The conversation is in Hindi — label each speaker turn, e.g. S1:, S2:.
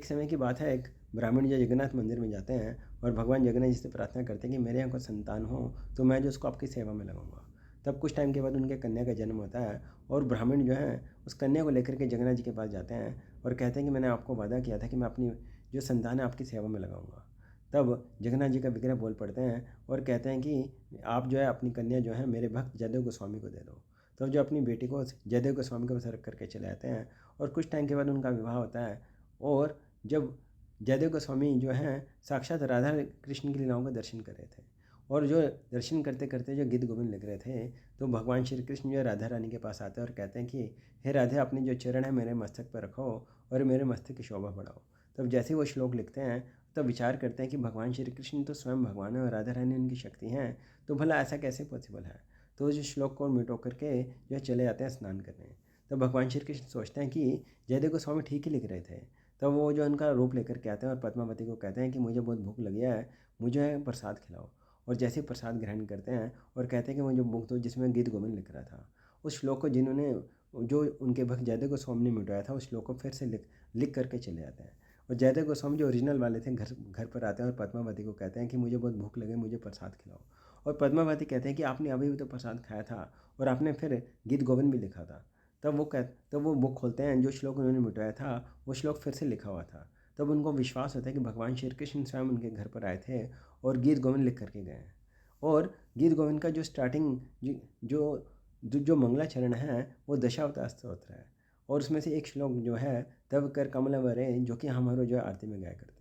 S1: समय की बात है, एक ब्राह्मण जो जगन्नाथ मंदिर में जाते हैं और भगवान जगन्नाथ जी से प्रार्थना करते हैं कि मेरे यहाँ कोई संतान हो तो मैं जो उसको आपकी सेवा में लगाऊंगा। तब कुछ टाइम के बाद उनके कन्या का जन्म होता है और ब्राह्मण जो है उस कन्या को लेकर के जगन्नाथ जी के पास जाते हैं और कहते हैं कि मैंने आपको वादा किया था कि मैं अपनी जो संतान है आपकी सेवा में लगाऊंगा। तब जगन्नाथ जी का विग्रह बोल पड़ते हैं और कहते हैं कि आप जो है अपनी कन्या जो है मेरे भक्त जयदेव गोस्वामी को दे दो। तो जो अपनी बेटी को जयदेव गोस्वामी को रख करके चले आते हैं और कुछ टाइम के बाद उनका विवाह होता है। और जब जयदेव गोस्वामी जो हैं साक्षात राधा कृष्ण की लीलाओं का दर्शन कर रहे थे और जो दर्शन करते करते जो गीत गोविंद लिख रहे थे, तो भगवान श्री कृष्ण जो राधा रानी के पास आते हैं और कहते हैं कि हे राधे, अपने जो चरण है मेरे मस्तक पर रखो और मेरे मस्तक की शोभा बढ़ाओ। तब जैसे ही वो श्लोक लिखते हैं तब विचार करते हैं कि भगवान श्री कृष्ण तो स्वयं भगवान है और राधा रानी उनकी शक्ति हैं, तो भला ऐसा कैसे पॉसिबल है। तो उस श्लोक को मिटो करके जो चले जाते हैं स्नान करने। तब भगवान श्री कृष्ण सोचते हैं कि जयदेव गोस्वामी ठीक ही लिख रहे थे। तब वो जो उनका रूप लेकर के आते हैं और पद्मावती को कहते हैं कि मुझे बहुत भूख लगी है, मुझे प्रसाद खिलाओ। और जैसे ही प्रसाद ग्रहण करते हैं और कहते हैं कि मुझे बुक दो जिसमें गीत गोविंद लिख रहा था। उस श्लोक को जिन्होंने जो उनके भक्त जयदेव गोस्वामी ने मिटाया था उस श्लोक को फिर से लिख लिख करके चले आते हैं। और जयदेव गोस्वामी जो ओरिजिनल वाले थे घर घर पर आते हैं और पद्मावती को कहते हैं कि मुझे बहुत भूख लगे, मुझे प्रसाद खिलाओ। और पद्मावती कहते हैं कि आपने अभी भी तो प्रसाद खाया था और आपने फिर गीत गोविंद भी लिखा था। तब वो बुक खोलते हैं, जो श्लोक उन्होंने मिटाया था वो श्लोक फिर से लिखा हुआ था। तब उनको विश्वास होता है कि भगवान श्री कृष्ण स्वयं उनके घर पर आए थे और गीत गोविंद लिख करके गए हैं। और गीत गोविंद का जो स्टार्टिंग जो जो मंगलाचरण है वो दशावतार स्तोत्र है। और उसमें से एक श्लोक जो है, तब कर कमल वरे, जो कि हमारो जो आरती में गाया करते हैं।